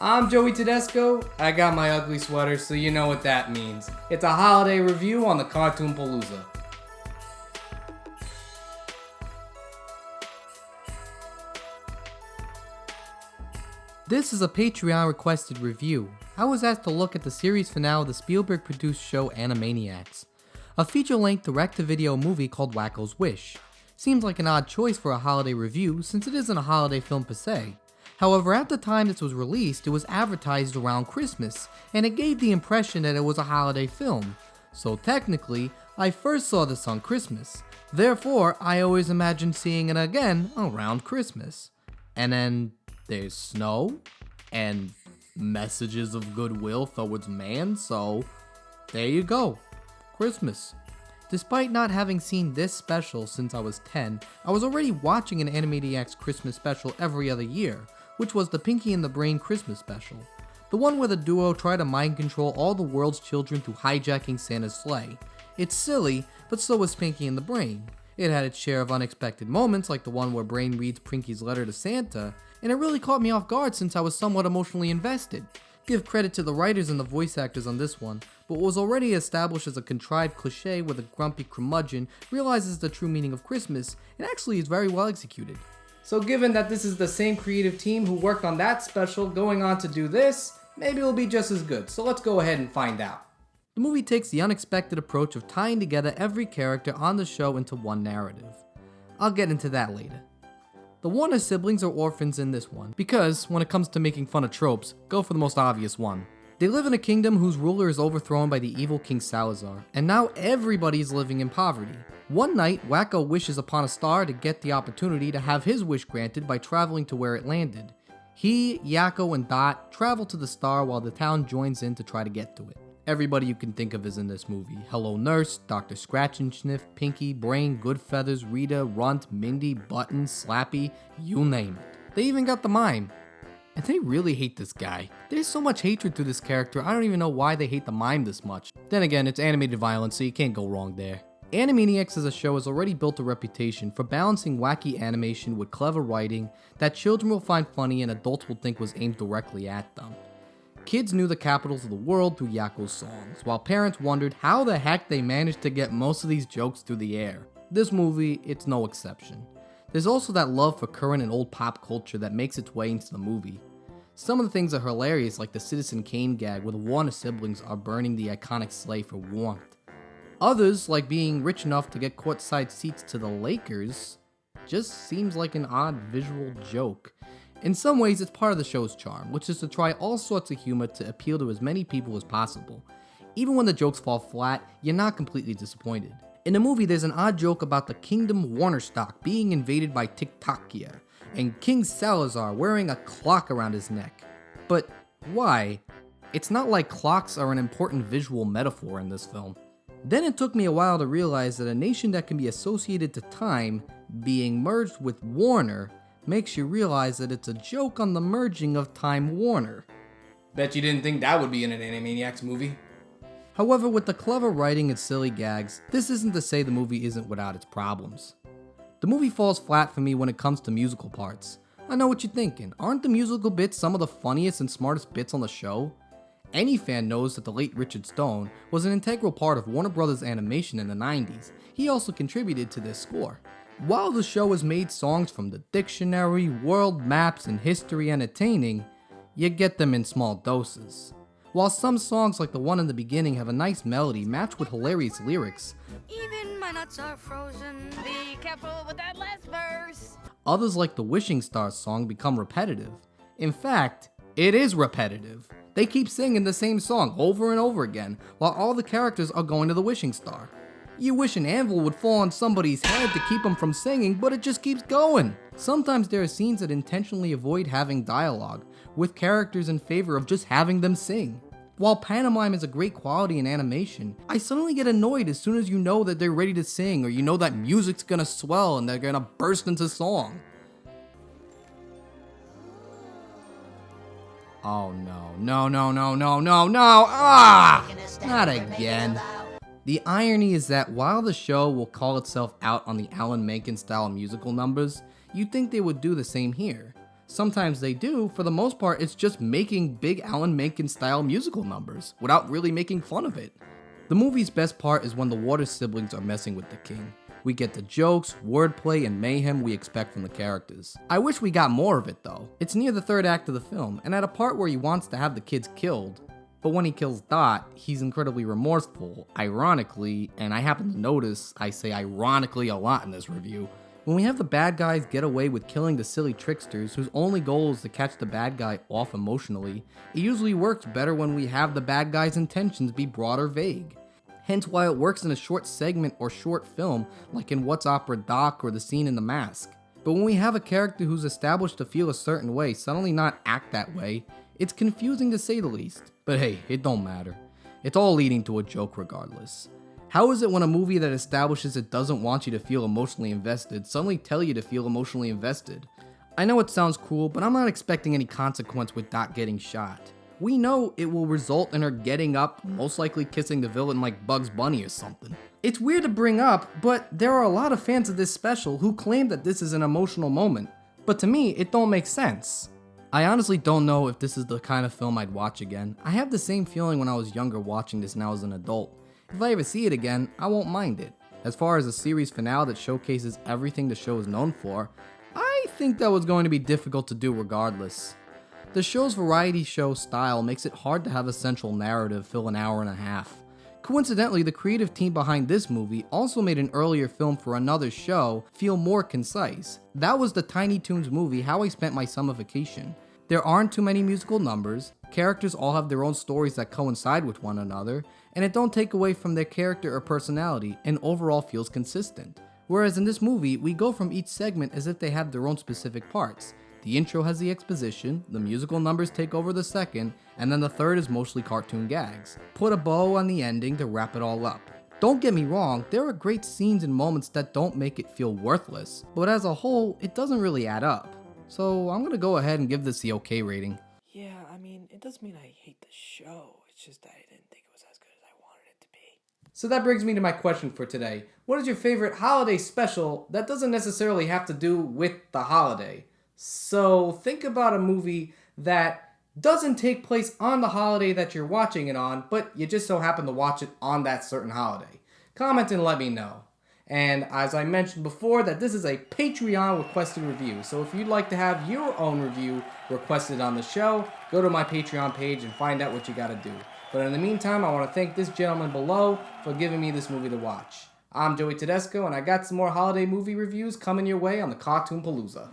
I'm Joey.T.Cartoon.P. I got my ugly sweater, so you know what that means. It's a holiday review on the Cartoon Palooza. This is a Patreon requested review. I was asked to look at the series finale of the Spielberg-produced show Animaniacs, a feature-length direct-to-video movie called Wakko's Wish. Seems like an odd choice for a holiday review since it isn't a holiday film per se. However, at the time this was released, it was advertised around Christmas, and it gave the impression that it was a holiday film. So technically, I first saw this on Christmas. Therefore, I always imagined seeing it again around Christmas. And then there's snow, and messages of goodwill towards man, so there you go, Christmas. Despite not having seen this special since I was 10, I was already watching an Animaniacs Christmas special every other year, which was the Pinky and the Brain Christmas special. The one where the duo try to mind control all the world's children through hijacking Santa's sleigh. It's silly, but so was Pinky and the Brain. It had its share of unexpected moments like the one where Brain reads Pinky's letter to Santa, and it really caught me off guard since I was somewhat emotionally invested. Give credit to the writers and the voice actors on this one, but what was already established as a contrived cliche where the grumpy curmudgeon realizes the true meaning of Christmas, it actually is very well executed. So given that this is the same creative team who worked on that special going on to do this, maybe it'll be just as good, so let's go ahead and find out. The movie takes the unexpected approach of tying together every character on the show into one narrative. I'll get into that later. The Warner siblings are orphans in this one, because when it comes to making fun of tropes, go for the most obvious one. They live in a kingdom whose ruler is overthrown by the evil King Salazar, and now everybody's living in poverty. One night, Wakko wishes upon a star to get the opportunity to have his wish granted by traveling to where it landed. He, Yakko, and Dot travel to the star while the town joins in to try to get to it. Everybody you can think of is in this movie. Hello Nurse, Dr. Scratch and Sniff, Pinky, Brain, Goodfeathers, Rita, Runt, Mindy, Button, Slappy, you name it. They even got the mime. And they really hate this guy. There's so much hatred through this character, I don't even know why they hate the mime this much. Then again, it's animated violence, so you can't go wrong there. Animaniacs as a show has already built a reputation for balancing wacky animation with clever writing that children will find funny and adults will think was aimed directly at them. Kids knew the capitals of the world through Yakko's songs, while parents wondered how the heck they managed to get most of these jokes through the air. This movie, it's no exception. There's also that love for current and old pop culture that makes its way into the movie. Some of the things are hilarious, like the Citizen Kane gag where the Warner siblings are burning the iconic sleigh for warmth. Others, like being rich enough to get courtside seats to the Lakers, just seems like an odd visual joke. In some ways, it's part of the show's charm, which is to try all sorts of humor to appeal to as many people as possible. Even when the jokes fall flat, you're not completely disappointed. In the movie, there's an odd joke about the Kingdom Warnerstock being invaded by Tiktakia, and King Salazar wearing a clock around his neck. But why? It's not like clocks are an important visual metaphor in this film. Then it took me a while to realize that a nation that can be associated to time being merged with Warner makes you realize that it's a joke on the merging of Time Warner. Bet you didn't think that would be in an Animaniacs movie. However, with the clever writing and silly gags, this isn't to say the movie isn't without its problems. The movie falls flat for me when it comes to musical parts. I know what you're thinking, aren't the musical bits some of the funniest and smartest bits on the show? Any fan knows that the late Richard Stone was an integral part of Warner Brothers animation in the 90s. He also contributed to this score. While the show has made songs from the dictionary, world maps, and history entertaining, you get them in small doses. While some songs like the one in the beginning have a nice melody matched with hilarious lyrics, even my nuts are frozen, be careful with that last verse. Others like the Wishing Stars song become repetitive. In fact, it is repetitive. They keep singing the same song over and over again, while all the characters are going to the Wishing Star. You wish an anvil would fall on somebody's head to keep them from singing, but it just keeps going. Sometimes there are scenes that intentionally avoid having dialogue, with characters in favor of just having them sing. While pantomime is a great quality in animation, I suddenly get annoyed as soon as you know that they're ready to sing, or you know that music's gonna swell and they're gonna burst into song. Oh no, not again. The irony is that while the show will call itself out on the Alan Menken style musical numbers, you'd think they would do the same here. Sometimes they do. For the most part, it's just making big Alan Menken style musical numbers without really making fun of it. The movie's best part is when the Water siblings are messing with the king. We get the jokes, wordplay, and mayhem we expect from the characters. I wish we got more of it though. It's near the third act of the film, and at a part where he wants to have the kids killed, but when he kills Dot, he's incredibly remorseful. Ironically, and I happen to notice I say ironically a lot in this review, when we have the bad guys get away with killing the silly tricksters whose only goal is to catch the bad guy off emotionally, it usually works better when we have the bad guy's intentions be broad or vague. Hence why it works in a short segment or short film like in What's Opera Doc or the scene in The Mask. But when we have a character who's established to feel a certain way suddenly not act that way, it's confusing to say the least. But hey, it don't matter. It's all leading to a joke regardless. How is it when a movie that establishes it doesn't want you to feel emotionally invested suddenly tell you to feel emotionally invested? I know it sounds cruel, but I'm not expecting any consequence with Dot getting shot. We know it will result in her getting up, most likely kissing the villain like Bugs Bunny or something. It's weird to bring up, but there are a lot of fans of this special who claim that this is an emotional moment. But to me, it don't make sense. I honestly don't know if this is the kind of film I'd watch again. I have the same feeling when I was younger watching this now as an adult. If I ever see it again, I won't mind it. As far as a series finale that showcases everything the show is known for, I think that was going to be difficult to do regardless. The show's variety show style makes it hard to have a central narrative fill an hour and a half. Coincidentally, the creative team behind this movie also made an earlier film for another show feel more concise. That was the Tiny Toons movie How I Spent My Summer Vacation. There aren't too many musical numbers, characters all have their own stories that coincide with one another, and it don't take away from their character or personality, and overall feels consistent. Whereas in this movie, we go from each segment as if they have their own specific parts. The intro has the exposition, the musical numbers take over the second, and then the third is mostly cartoon gags. Put a bow on the ending to wrap it all up. Don't get me wrong, there are great scenes and moments that don't make it feel worthless, but as a whole, it doesn't really add up. So I'm gonna go ahead and give this the okay rating. Yeah, I mean, it doesn't mean I hate the show, it's just that I didn't think it was as good as I wanted it to be. So that brings me to my question for today. What is your favorite holiday special that doesn't necessarily have to do with the holiday? So think about a movie that doesn't take place on the holiday that you're watching it on, but you just so happen to watch it on that certain holiday. Comment and let me know. And as I mentioned before, that this is a Patreon requested review. So if you'd like to have your own review requested on the show, go to my Patreon page and find out what you gotta do. But in the meantime, I want to thank this gentleman below for giving me this movie to watch. I'm Joey Tedesco, and I got some more holiday movie reviews coming your way on the Cartoon Palooza.